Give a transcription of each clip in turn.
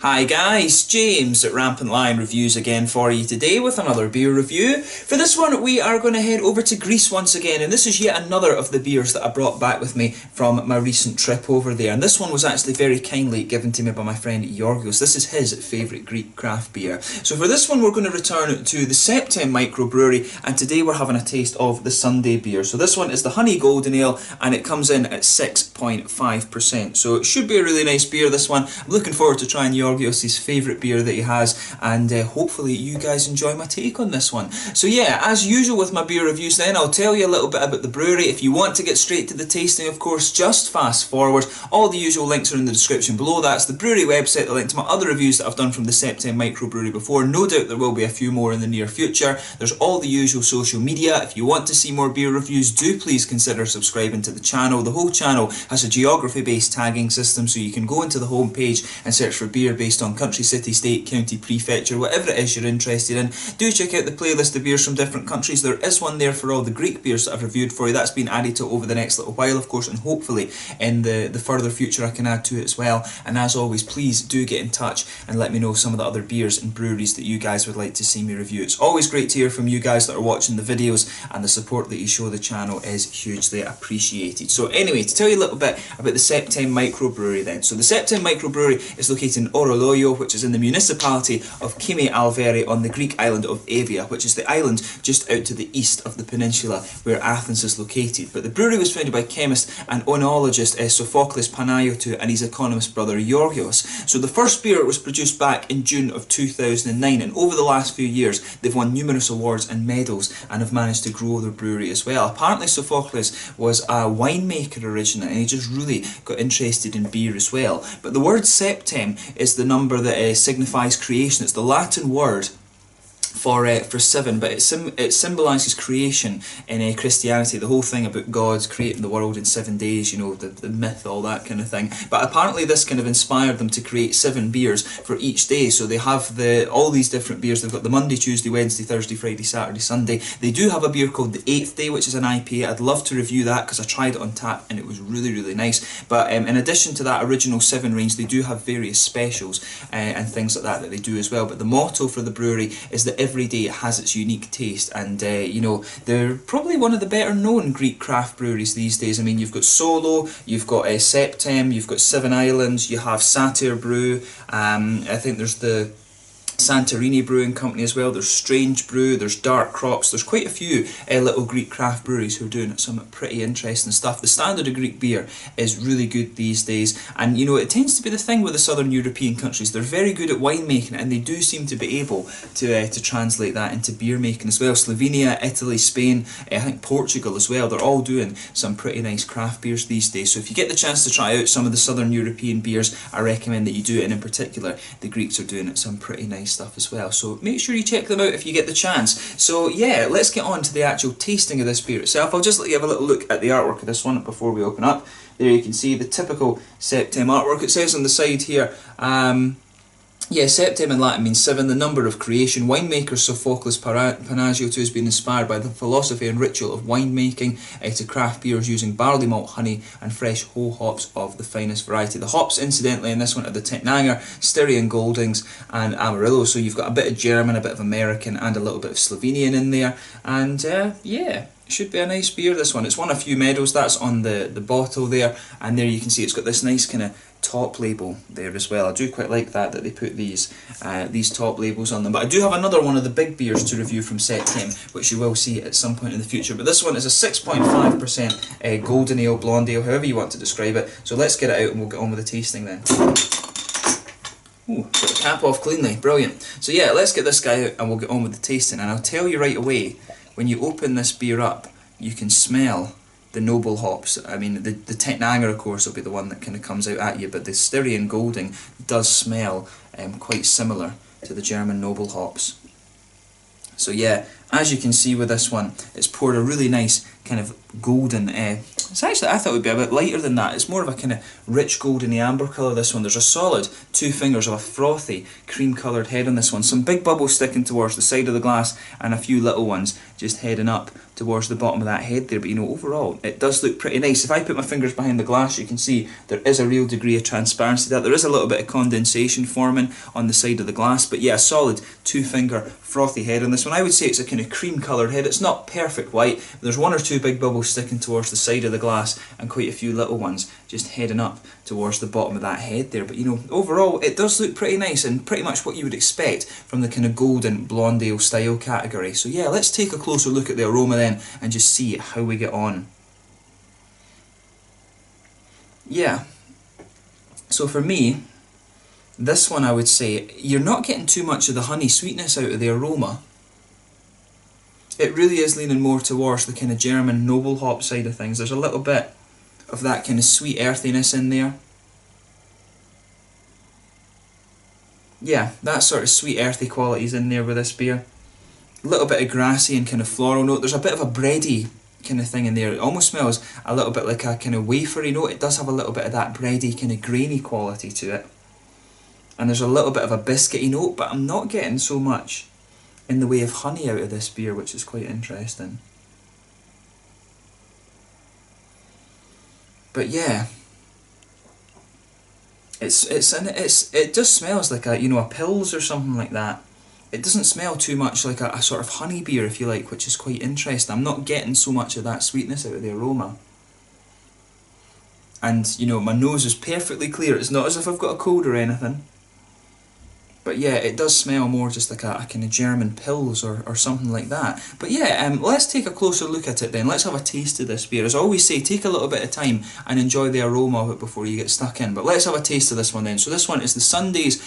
Hi guys, James at RampantLionReviews again for you today with another beer review. For this one we are going to head over to Greece once again, and this is yet another of the beers that I brought back with me from my recent trip over there, and this one was actually very kindly given to me by my friend Yorgos. This is his favourite Greek craft beer. So for this one we're going to return to the Septem Microbrewery, and today we're having a taste of the Sunday beer. So this one is the Honey Golden Ale and it comes in at 6.5%, so it should be a really nice beer, this one. I'm looking forward to trying Yorgos' favourite beer that he has, and hopefully you guys enjoy my take on this one. So yeah, as usual with my beer reviews then, I'll tell you a little bit about the brewery. If you want to get straight to the tasting, of course, just fast forward. All the usual links are in the description below. That's the brewery website, the link to my other reviews that I've done from the Septem Microbrewery before. No doubt there will be a few more in the near future. There's all the usual social media. If you want to see more beer reviews, do please consider subscribing to the channel. The whole channel has a geography-based tagging system, so you can go into the home page and search for beer based on country, city, state, county, prefecture, whatever it is you're interested in. Do check out the playlist of beers from different countries. There is one there for all the Greek beers that I've reviewed for you. That's been added to over the next little while, of course, and hopefully in the further future I can add to it as well. And as always, please do get in touch and let me know some of the other beers and breweries that you guys would like to see me review. It's always great to hear from you guys that are watching the videos, and the support that you show the channel is hugely appreciated. So anyway, to tell you a little bit about the Septem Microbrewery then. So the Septem Microbrewery is located in Orologio, which is in the municipality of Kimi Alveri on the Greek island of Evia, which is the island just out to the east of the peninsula where Athens is located. But the brewery was founded by chemist and oenologist Sophocles Panayiotou and his economist brother Yorgos. So the first beer was produced back in June of 2009, and over the last few years they've won numerous awards and medals and have managed to grow their brewery as well. Apparently Sophocles was a winemaker originally, and he just really got interested in beer as well. But the word septem is the number that signifies creation. It's the Latin word for seven, but it symbolises creation in Christianity, the whole thing about God creating the world in 7 days, you know, the myth, all that kind of thing. But apparently this kind of inspired them to create 7 beers for each day. So they have all these different beers. They've got the Monday, Tuesday, Wednesday, Thursday, Friday, Saturday, Sunday. They do have a beer called the 8th Day, which is an IPA. I'd love to review that because I tried it on tap and it was really, really nice. But in addition to that original 7 range, they do have various specials and things like that they do as well. But the motto for the brewery is that every day it has its unique taste, and you know, they're probably one of the better known Greek craft breweries these days. I mean, you've got Solo, you've got Septem, you've got Seven Islands, you have Satyr Brew, I think there's the Santorini Brewing Company as well, there's Strange Brew, there's Dark Crops. There's quite a few little Greek craft breweries who are doing some pretty interesting stuff. The standard of Greek beer is really good these days, and you know, it tends to be the thing with the southern European countries. They're very good at winemaking, and they do seem to be able to translate that into beer making as well. Slovenia, Italy, Spain, I think Portugal as well, they're all doing some pretty nice craft beers these days. So if you get the chance to try out some of the southern European beers, I recommend that you do it, and in particular the Greeks are doing some pretty nice stuff as well, so make sure you check them out if you get the chance. So yeah, let's get on to the actual tasting of this beer itself. I'll just let you have a little look at the artwork of this one before we open up. There you can see the typical Septem artwork. It says on the side here, yeah, Septem in Latin means 7, the number of creation. Winemaker Sophocles Panayiotou has been inspired by the philosophy and ritual of winemaking to craft beers using barley malt, honey and fresh whole hops of the finest variety. The hops, incidentally, in this one are the Tettnanger, Styrian Goldings and Amarillo, so you've got a bit of German, a bit of American and a little bit of Slovenian in there, and yeah, should be a nice beer, this one. It's won a few medals. That's on the bottle there, and there you can see it's got this nice kind of top label there as well. I do quite like that they put these top labels on them. But I do have another one of the big beers to review from Septem, which you will see at some point in the future. But this one is a 6.5% golden ale, blonde ale, however you want to describe it. So let's get it out and we'll get on with the tasting then. Ooh, got the cap off cleanly, brilliant. So yeah, let's get this guy out and we'll get on with the tasting. And I'll tell you right away, when you open this beer up, you can smell the noble hops. I mean, the Tettnanger, of course, will be the one that kind of comes out at you, but the Styrian Golding does smell quite similar to the German noble hops. So yeah, As you can see with this one, it's poured a really nice kind of golden, it's actually, I thought it would be a bit lighter than that. It's more of a kind of rich golden amber colour, this one. There's a solid 2 fingers of a frothy cream coloured head on this one. Some big bubbles sticking towards the side of the glass and a few little ones just heading up towards the bottom of that head there. But you know, overall, it does look pretty nice. If I put my fingers behind the glass, you can see there is a real degree of transparency there. There is a little bit of condensation forming on the side of the glass. But yeah, a solid 2 finger frothy head on this one. I would say it's a kind of cream coloured head. It's not perfect white. There's 1 or 2 big bubbles sticking towards the side of the glass and quite a few little ones just heading up towards the bottom of that head there. But you know, overall it does look pretty nice and pretty much what you would expect from the kind of golden blonde ale style category. So yeah, let's take a closer look at the aroma then and just see how we get on. Yeah, so for me, this one I would say, you're not getting too much of the honey sweetness out of the aroma. It really is leaning more towards the kind of German noble hop side of things. There's a little bit of that kind of sweet earthiness in there. Yeah, that sort of sweet earthy qualities in there with this beer. A little bit of grassy and kind of floral note. There's a bit of a bready kind of thing in there. It almost smells a little bit like a kind of wafery note. It does have a little bit of that bready kind of grainy quality to it. And there's a little bit of a biscuity note, but I'm not getting so much in the way of honey out of this beer, which is quite interesting. But yeah, it just smells like a, you know, a Pils or something like that. It doesn't smell too much like a sort of honey beer, if you like, which is quite interesting. I'm not getting so much of that sweetness out of the aroma. And, you know, my nose is perfectly clear. It's not as if I've got a cold or anything. But yeah, it does smell more just like a kind of German Pils or something like that. But yeah, let's take a closer look at it then. Let's have a taste of this beer. As I always say, take a little bit of time and enjoy the aroma of it before you get stuck in. But let's have a taste of this one then. So this one is the Sunday's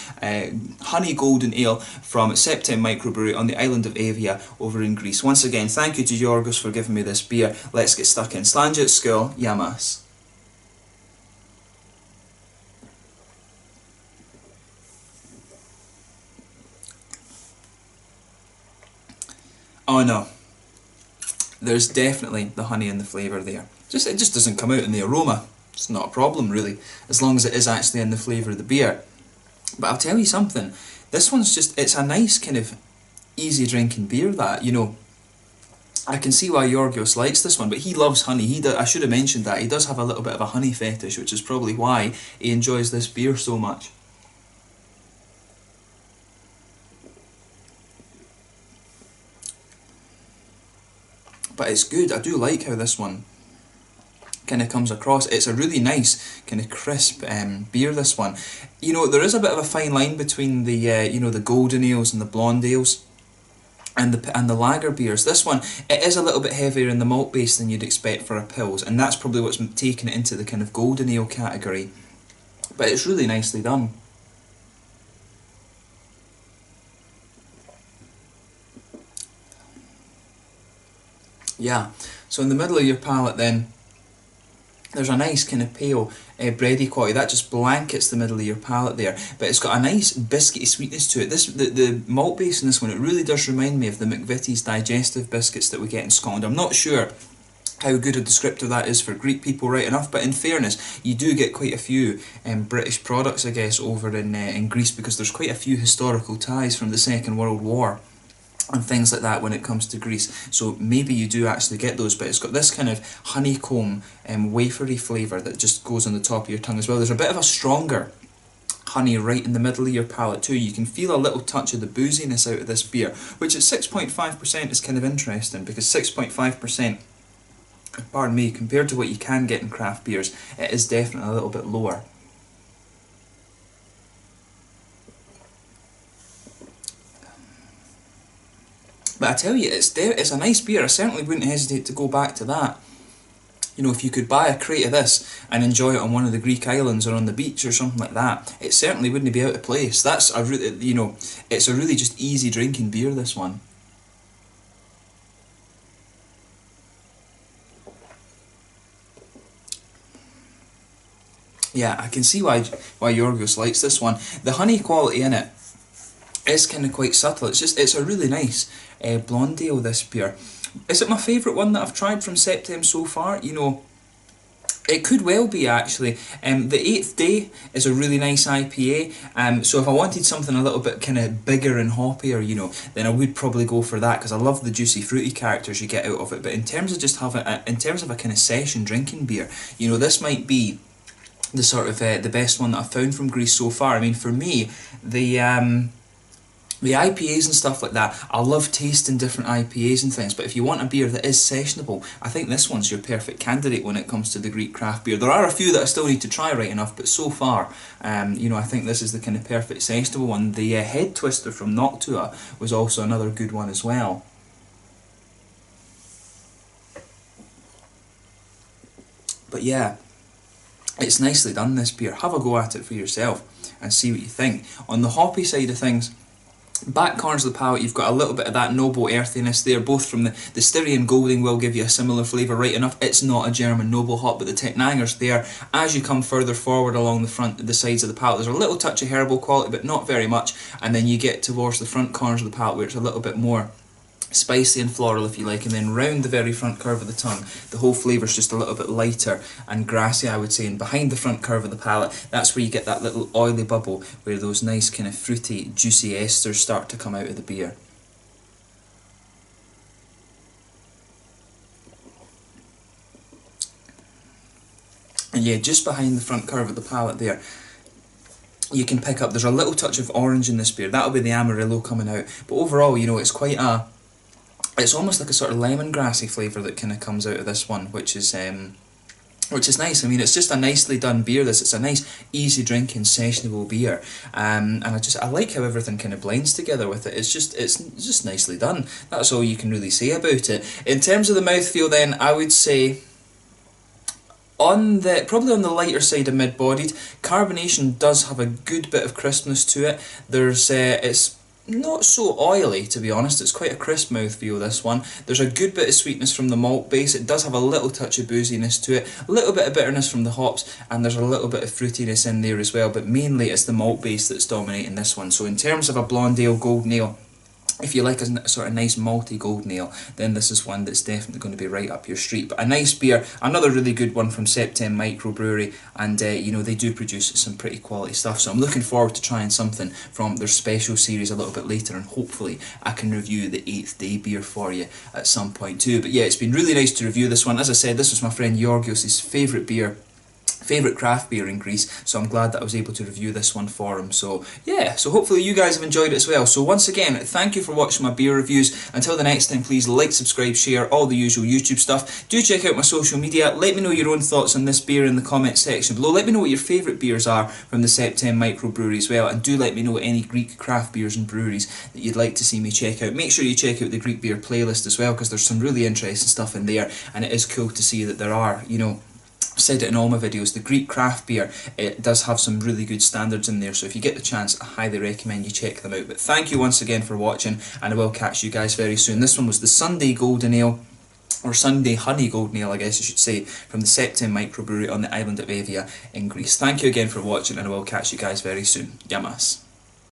Honey Golden Ale from Septem Microbrewery on the island of Evia over in Greece. Once again, thank you to Yorgos for giving me this beer. Let's get stuck in. Slanja Skull, Yamas. Oh no, there's definitely the honey and the flavour there. It just doesn't come out in the aroma. It's not a problem really, as long as it is actually in the flavour of the beer. But I'll tell you something, this one's just, it's a nice kind of easy drinking beer that, you know, I can see why Yorgos likes this one, but he loves honey. I should have mentioned that, he does have a little bit of a honey fetish, which is probably why he enjoys this beer so much. But it's good. I do like how this one kind of comes across. It's a really nice kind of crisp beer, this one. You know, there is a bit of a fine line between the you know, the golden ales and the blonde ales and the lager beers. This one, it is a little bit heavier in the malt base than you'd expect for a Pils, and that's probably what's taken it into the kind of golden ale category. But it's really nicely done. Yeah, so in the middle of your palate then, there's a nice kind of pale bready quality that just blankets the middle of your palate there, but it's got a nice biscuity sweetness to it. The malt base in this one, it really does remind me of the McVitie's digestive biscuits that we get in Scotland. I'm not sure how good a descriptor that is for Greek people, right enough, but in fairness, you do get quite a few British products, I guess, over in Greece, because there's quite a few historical ties from the Second World War and things like that when it comes to Greece, so maybe you do actually get those. But it's got this kind of honeycomb wafery flavour that just goes on the top of your tongue as well. There's a bit of a stronger honey right in the middle of your palate too. You can feel a little touch of the booziness out of this beer, which at 6.5% is kind of interesting, because 6.5%, pardon me, compared to what you can get in craft beers, it is definitely a little bit lower. But I tell you, it's a nice beer. I certainly wouldn't hesitate to go back to that. You know, if you could buy a crate of this and enjoy it on one of the Greek islands or on the beach or something like that, it certainly wouldn't be out of place. That's a really, you know, it's a really just easy drinking beer, this one. Yeah, I can see why Yorgos likes this one. The honey quality in it It's kind of quite subtle. It's a really nice blonde ale, this beer. Is it my favourite one that I've tried from Septem so far? You know, it could well be, actually. The 8th Day is a really nice IPA, so if I wanted something a little bit kind of bigger and hoppier, you know, then I would probably go for that, because I love the juicy fruity characters you get out of it. But in terms of just having, in terms of a kind of session drinking beer, you know, this might be the sort of the best one that I've found from Greece so far. I mean, for me, the IPAs and stuff like that, I love tasting different IPAs and things, but if you want a beer that is sessionable, I think this one's your perfect candidate when it comes to the Greek craft beer. There are a few that I still need to try, right enough, but so far, you know, I think this is the kind of perfect sessionable one. The Head Twister from Noctua was also another good one as well. But yeah, it's nicely done, this beer. Have a go at it for yourself and see what you think. On the hoppy side of things, back corners of the palate, you've got a little bit of that noble earthiness there, both from the Styrian Golding will give you a similar flavour, right enough. It's not a German noble hop, but the Tecknanger's there. As you come further forward along the sides of the palate, there's a little touch of herbal quality, but not very much, and then you get towards the front corners of the palate where it's a little bit more spicy and floral, if you like, and then round the very front curve of the tongue, the whole flavour's just a little bit lighter and grassy, I would say, and behind the front curve of the palate, that's where you get that little oily bubble where those nice kind of fruity, juicy esters start to come out of the beer. And yeah, just behind the front curve of the palate there, you can pick up, there's a little touch of orange in this beer. That'll be the Amarillo coming out, but overall, you know, it's quite a, it's almost like a sort of lemongrassy flavour that kind of comes out of this one, which is nice. I mean, it's just a nicely done beer. It's a nice, easy drinking, sessionable beer, and I like how everything kind of blends together with it. It's just nicely done. That's all you can really say about it. In terms of the mouthfeel, then I would say, probably on the lighter side of mid-bodied. Carbonation does have a good bit of crispness to it. It's not so oily, to be honest. It's quite a crisp mouthfeel, this one. There's a good bit of sweetness from the malt base. It does have a little touch of booziness to it, a little bit of bitterness from the hops, and there's a little bit of fruitiness in there as well, but mainly it's the malt base that's dominating this one. So in terms of a blonde ale, golden ale, if you like a sort of nice malty golden ale, then this is one that's definitely going to be right up your street. But a nice beer, another really good one from Septem Microbrewery, and you know, they do produce some pretty quality stuff, so I'm looking forward to trying something from their special series a little bit later, and hopefully I can review the 8th Day beer for you at some point too. But yeah, it's been really nice to review this one. As I said, this was my friend Yorgos' favourite beer, favourite craft beer in Greece, so I'm glad that I was able to review this one for him. So yeah, so hopefully you guys have enjoyed it as well. So once again, thank you for watching my beer reviews. Until the next time, please like, subscribe, share, all the usual YouTube stuff. Do check out my social media. Let me know your own thoughts on this beer in the comment section below. Let me know what your favourite beers are from the Septem Microbrewery as well, and do let me know any Greek craft beers and breweries that you'd like to see me check out. Make sure you check out the Greek beer playlist as well, because there's some really interesting stuff in there, and it is cool to see that there are, you know, I've said it in all my videos, the Greek craft beer, it does have some really good standards in there, so if you get the chance, I highly recommend you check them out. But thank you once again for watching, and I will catch you guys very soon. This one was the Sunday Golden Ale, or Sunday Honey Golden Ale, I guess I should say, from the Septem Microbrewery on the island of Evia in Greece. Thank you again for watching, and I will catch you guys very soon. Yamas.